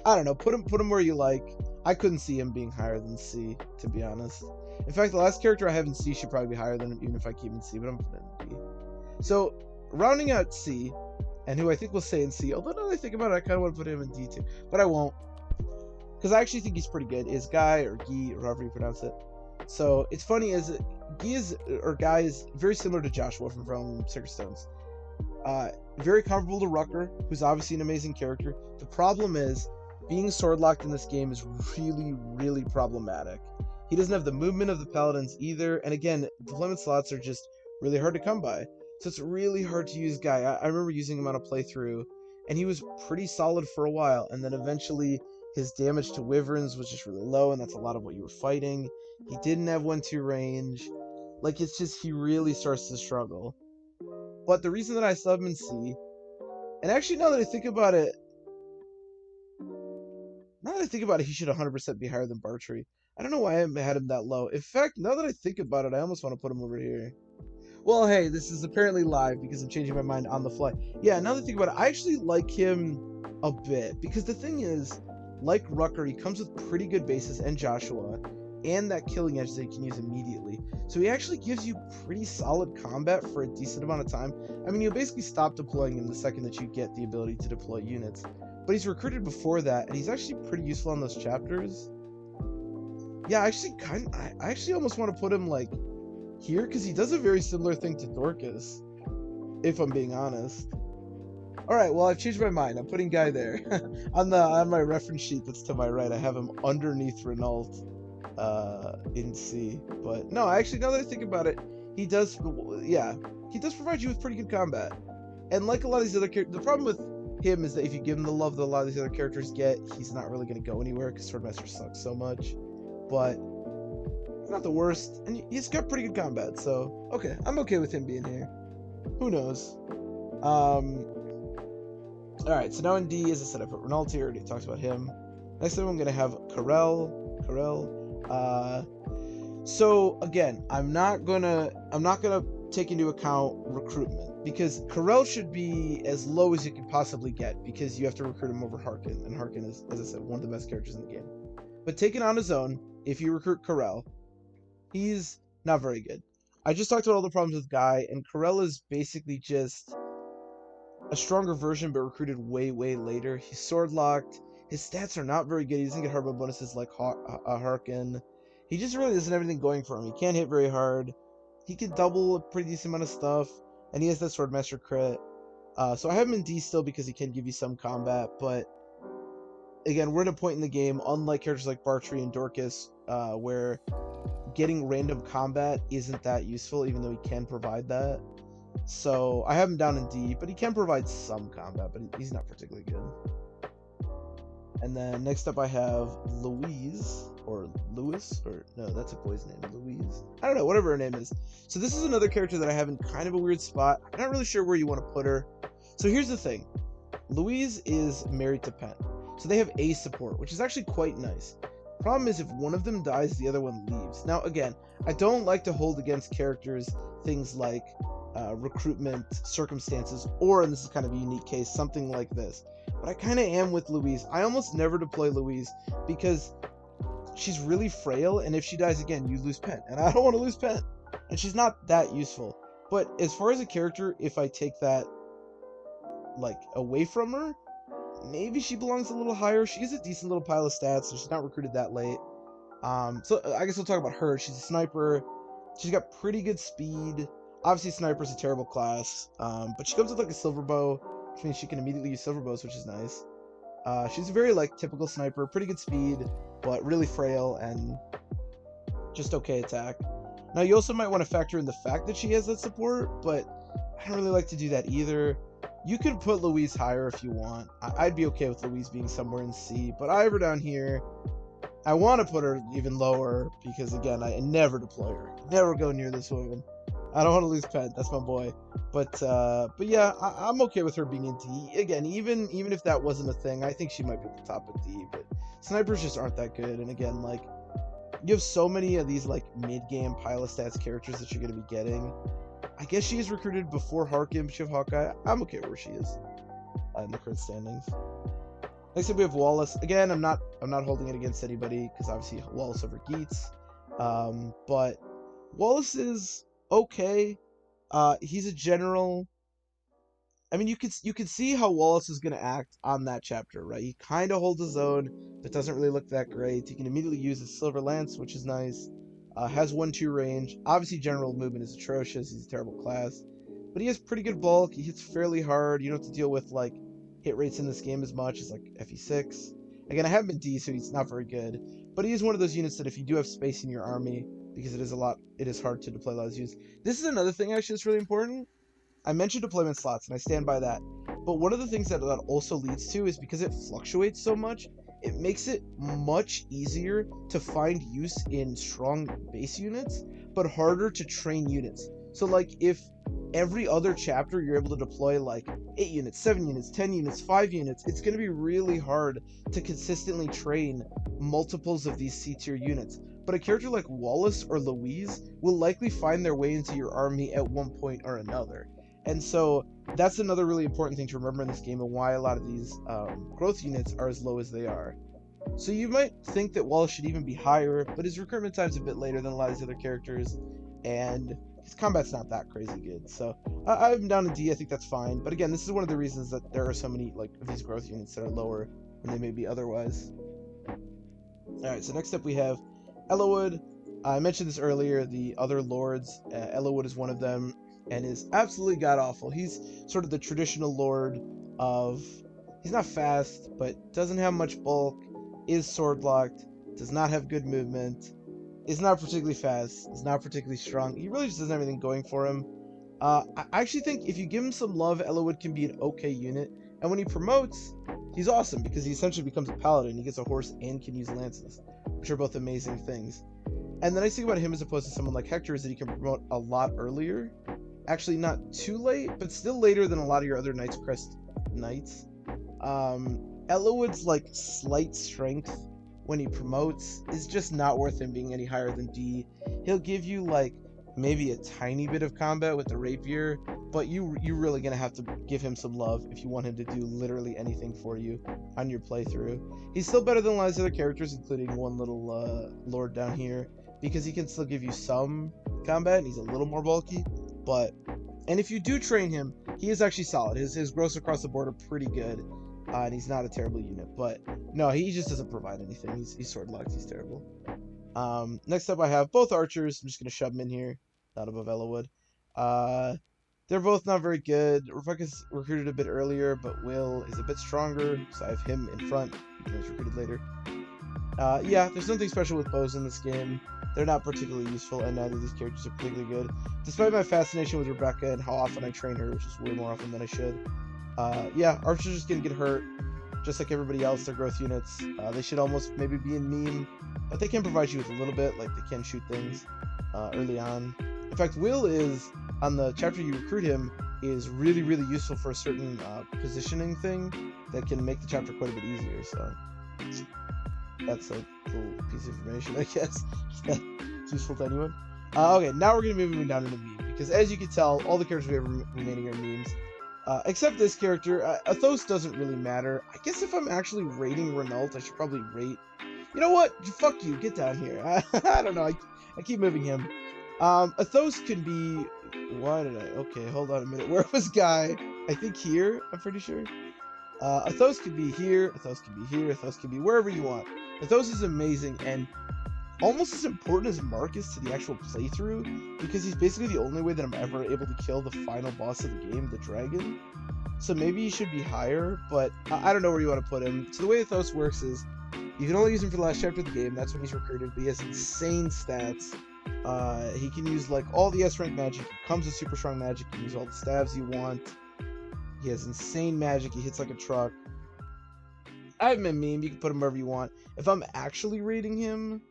I don't know. Put him where you like. I couldn't see him being higher than C, to be honest. In fact, the last character I have in C should probably be higher than him, even if I keep him in C, but I'm putting him in D. So, rounding out C, and who I think will stay in C, although now that I think about it, I kind of want to put him in D too, but I won't. Because I actually think he's pretty good, is Guy, or Guy, or however you pronounce it. So, it's funny, Guy is very similar to Joshua from Sacred Stones. Very comparable to Rucker, who's obviously an amazing character. The problem is, being sword-locked in this game is really, really problematic. He doesn't have the movement of the paladins either, and again, deployment slots are just really hard to come by. So it's really hard to use Guy. I remember using him on a playthrough, and he was pretty solid for a while, and then eventually his damage to wyverns was just really low, and that's a lot of what you were fighting. He didn't have 1-2 range. Like, it's just, he really starts to struggle. But the reason that I sub him in C, and actually now that I think about it, he should 100% be higher than Bartrey. I don't know why I had him that low. In fact, now that I think about it, I almost want to put him over here. Well, hey, this is apparently live because I'm changing my mind on the fly. Yeah, now that I think about it, I actually like him a bit. Because the thing is, like Rucker, he comes with pretty good bases, and Joshua, and that killing edge that he can use immediately. So he actually gives you pretty solid combat for a decent amount of time. I mean, you'll basically stop deploying him the second that you get the ability to deploy units. But he's recruited before that, and he's actually pretty useful on those chapters. Yeah, I actually almost want to put him, like, here, because he does a very similar thing to Dorcas, if I'm being honest. Alright, well, I've changed my mind. I'm putting Guy there. on my reference sheet that's to my right, I have him underneath Renault in C. But, no, actually, now that I think about it, he does provide you with pretty good combat. And like a lot of these other characters, the problem with him is that if you give him the love that a lot of these other characters get, he's not really going to go anywhere because Swordmaster sucks so much. But he's not the worst, and he's got pretty good combat, so okay, I'm okay with him being here. Who knows? Alright, so now in D, as I said, I put Renault here, already talks about him. Next time I'm going to have corel. So again, I'm not gonna take into account recruitment, because corel should be as low as you can possibly get, because you have to recruit him over Harkins, and Harkins is, as I said, one of the best characters in the game. But taken on his own, if you recruit corel, he's not very good. I just talked about all the problems with Guy, and corel is basically just a stronger version, but recruited way, way later. He's sword locked. His stats are not very good. He doesn't get hardball bonuses like Harkin. He just really doesn't have anything going for him. He can't hit very hard. He can double a pretty decent amount of stuff, and he has that Swordmaster crit. So I have him in D still because he can give you some combat, but again, we're at a point in the game, unlike characters like Bartrey and Dorcas, where getting random combat isn't that useful, even though he can provide that. So I have him down in D, but he can provide some combat, but he's not particularly good. And then next up I have Louise, or Lewis, or no, that's a boy's name, Louise. I don't know, whatever her name is. So this is another character that I have in kind of a weird spot. I'm not really sure where you want to put her. So here's the thing. Louise is married to Penn. So they have a support, which is actually quite nice. Problem is, if one of them dies, the other one leaves. Now, again, I don't like to hold against characters things like recruitment circumstances, or, and this is kind of a unique case, something like this. But I kind of am with Louise. I almost never deploy Louise because she's really frail, and if she dies again, you lose Penn. And I don't want to lose Penn. And she's not that useful. But as far as a character, if I take that, like, away from her, maybe she belongs a little higher. She has a decent little pile of stats, so she's not recruited that late. So I guess we'll talk about her. She's a sniper. She's got pretty good speed. Obviously, sniper's a terrible class, but she comes with like a silver bow, which means she can immediately use silver bows, which is nice. She's a very like typical sniper, pretty good speed, but really frail and just okay attack. Now you also might want to factor in the fact that she has that support, but I don't really like to do that either. You can put Louise higher if you want. I'd be okay with Louise being somewhere in C, but I have her down here. I want to put her even lower because, again, I never deploy her. Never go near this woman. I don't want to lose Penn. That's my boy. But yeah, I'm okay with her being in D. Again, even if that wasn't a thing, I think she might be at the top of D. But snipers just aren't that good. And again, like, you have so many of these like mid-game pile of stats characters that you're going to be getting. I guess she is recruited before Harkins, she have Hawkeye. I'm okay where she is in the current standings. Next up we have Wallace. Again, I'm not holding it against anybody because obviously Wallace over Geets. But Wallace is okay. He's a general. I mean, you could see how Wallace is going to act on that chapter, right? He kind of holds his own, but doesn't really look that great. He can immediately use his Silver Lance, which is nice. Has 1-2 range. Obviously, general movement is atrocious. He's a terrible class. But he has pretty good bulk. He hits fairly hard. You don't have to deal with, like, hit rates in this game as much as, like, FE6. Again, I have him in D, so he's not very good. But he is one of those units that if you do have space in your army, because it is hard to deploy a lot of units. This is another thing, actually, that's really important. I mentioned deployment slots, and I stand by that. But one of the things that also leads to is because it fluctuates so much, it makes it much easier to find use in strong base units, but harder to train units. So like if every other chapter you're able to deploy like 8 units, 7 units, 10 units, 5 units, it's going to be really hard to consistently train multiples of these C tier units. But a character like Wallace or Louise will likely find their way into your army at one point or another. And so that's another really important thing to remember in this game and why a lot of these growth units are as low as they are. So you might think that Wallace should even be higher, but his recruitment time's a bit later than a lot of these other characters, and his combat's not that crazy good. So I have him down in D. I think that's fine. But again, this is one of the reasons that there are so many like of these growth units that are lower than they may be otherwise. Alright, so next up we have Ellawood. I mentioned this earlier, the other lords. Ellawood is one of them, and is absolutely god-awful. He's sort of the traditional lord of... He's not fast, but doesn't have much bulk, is sword-locked, does not have good movement, is not particularly fast, is not particularly strong. He really just doesn't have anything going for him. I actually think if you give him some love, Ellawood can be an okay unit, and when he promotes, he's awesome, because he essentially becomes a paladin. He gets a horse and can use lances, which are both amazing things. And the nice thing about him as opposed to someone like Hector is that he can promote a lot earlier. Actually, not too late, but still later than a lot of your other Knight's Crest knights. Ellawood's like slight strength when he promotes is just not worth him being any higher than D. He'll give you like maybe a tiny bit of combat with the rapier, but you're really gonna have to give him some love if you want him to do literally anything for you on your playthrough. He's still better than a lot of other characters, including one little lord down here, because he can still give you some combat, and he's a little more bulky. And if you do train him, he is actually solid. His growths across the board are pretty good, and he's not a terrible unit. But no, he just doesn't provide anything. He's sword locked. He's terrible. Next up, I have both archers. I'm just gonna shove them in here, not above Ellawood. They're both not very good. Rebecca's recruited a bit earlier, but Will is a bit stronger, so I have him in front. He was recruited later. Yeah, there's nothing special with bows in this game. They're not particularly useful, and neither of these characters are particularly good. Despite my fascination with Rebecca and how often I train her, which is way more often than I should. Yeah, archers are just gonna get hurt, just like everybody else. They're growth units. They should almost maybe be in meme, but they can provide you with a little bit, like they can shoot things early on. In fact, Will is, on the chapter you recruit him, is really, really useful for a certain positioning thing that can make the chapter quite a bit easier, so that's a cool piece of information, I guess. It's useful to anyone. Okay, now we're going to be moving down into meme, because as you can tell, all the characters we have remaining are memes. Except this character. Athos doesn't really matter. I guess if I'm actually rating Renault, I should probably rate... You know what? Fuck you, get down here. I don't know, I keep moving him. Athos can be... Why did I... Okay, hold on a minute. Where was Guy? I think here, I'm pretty sure. Athos can be here, Athos can be here, Athos can be wherever you want. Athos is amazing, and almost as important as Marcus to the actual playthrough, because he's basically the only way that I'm ever able to kill the final boss of the game, the dragon. So maybe he should be higher, but I don't know where you want to put him. So the way Athos works is, you can only use him for the last chapter of the game, that's when he's recruited, but he has insane stats. He can use like all the S-rank magic, he comes with super strong magic, he can use all the stabs you want. He has insane magic, he hits like a truck. I have him in meme, you can put him wherever you want. If I'm actually rating him,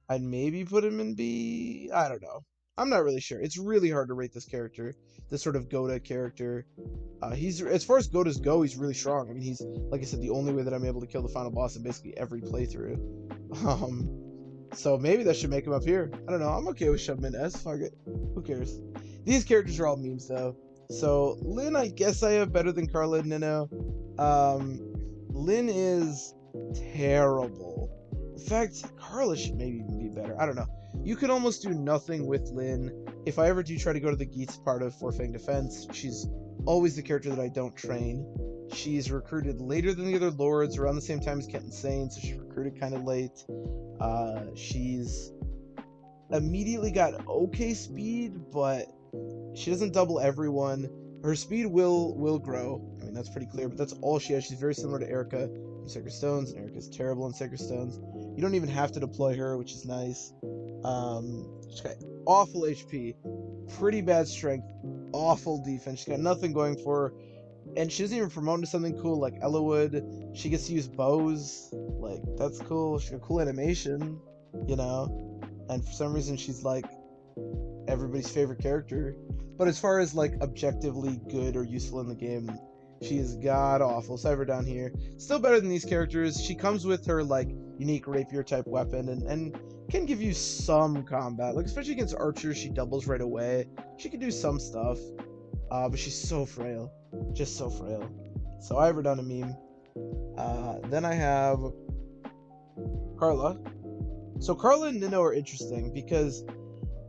I'd maybe put him in B. I don't know. I'm not really sure. It's really hard to rate this character, this sort of Goda character. He's, as far as Godas go, he's really strong. I mean, he's, like I said, the only way that I'm able to kill the final boss in basically every playthrough. So maybe that should make him up here. I don't know. I'm okay with shoving him in S. Fuck it. Who cares? These characters are all memes, though. So Lynn, I guess I have better than Carla and Nino. Lynn is terrible. In fact, Carla should maybe even be better. I don't know. You can almost do nothing with Lynn. If I ever do try to go to the Geats part of Four Fang Defense, she's always the character that I don't train. She's recruited later than the other lords, around the same time as Kent and Sane, so she's recruited kind of late. She's immediately got okay speed, but she doesn't double everyone. Her speed will grow. I mean, that's pretty clear, but that's all she has. She's very similar to Erica in Sacred Stones, and Erica's terrible in Sacred Stones. You don't even have to deploy her, which is nice. She's got awful HP, pretty bad strength, awful defense. She's got nothing going for her, and she doesn't even promote into something cool like Ellawood. She gets to use bows, like, that's cool. She's got cool animation, you know, and for some reason she's like everybody's favorite character. But as far as like objectively good or useful in the game, she is god awful. So I have her down here. Still better than these characters. She comes with her like unique rapier type weapon and can give you some combat. Like especially against archers, she doubles right away. She can do some stuff. But she's so frail. Just so frail. So I have her down to meme. Then I have Carla. So Carla and Nino are interesting because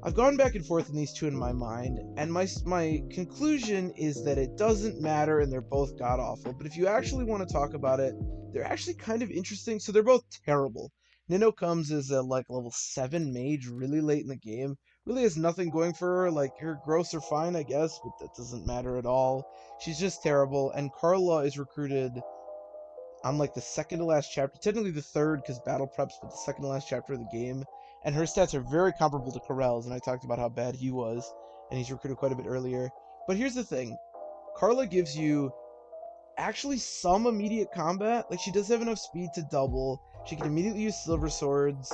I've gone back and forth in these two in my mind, and my conclusion is that it doesn't matter and they're both god-awful, but if you actually want to talk about it, they're actually kind of interesting. So they're both terrible. Nino comes as a like level 7 mage really late in the game, really has nothing going for her. Like her growths are fine, I guess, but that doesn't matter at all. She's just terrible. And Carla is recruited on like the second to last chapter, technically the third because battle preps, but the second to last chapter of the game. And her stats are very comparable to Corel's, and I talked about how bad he was, and he's recruited quite a bit earlier. But here's the thing. Carla gives you actually some immediate combat. Like, she does have enough speed to double. She can immediately use silver swords.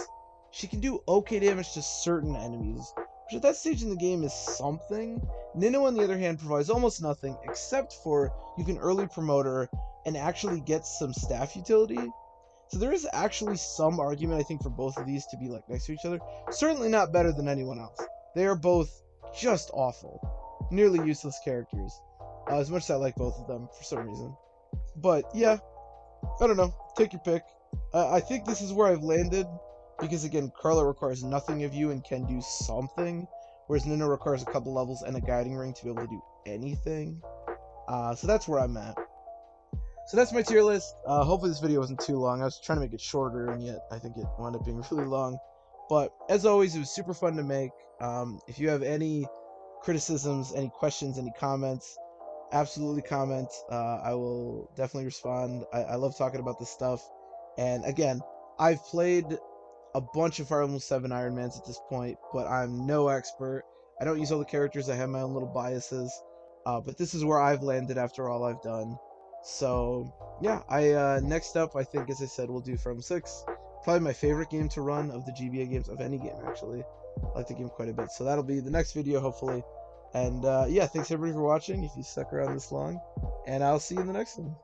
She can do okay damage to certain enemies, which at that stage in the game is something. Nino, on the other hand, provides almost nothing, except for you can early promote her and actually get some staff utility. So there is actually some argument, I think, for both of these to be like next to each other. Certainly not better than anyone else. They are both just awful. Nearly useless characters. As much as I like both of them for some reason. But yeah, I don't know. Take your pick. I think this is where I've landed because again, Carla requires nothing of you and can do something, whereas Nina requires a couple levels and a guiding ring to be able to do anything. So that's where I'm at. So that's my tier list. Hopefully this video wasn't too long. I was trying to make it shorter, and yet I think it wound up being really long. But as always, it was super fun to make. If you have any criticisms, any questions, any comments, absolutely comment. I will definitely respond. I love talking about this stuff. And again, I've played a bunch of Fire Emblem 7 Ironmans at this point, but I'm no expert. I don't use all the characters. I have my own little biases. But this is where I've landed after all I've done. So yeah, next up, I think, as I said, we'll do Fire Emblem 6. Probably my favorite game to run of the GBA games, of any game actually. I like the game quite a bit. So that'll be the next video, hopefully. And yeah, thanks everybody for watching, if you stuck around this long. And I'll see you in the next one.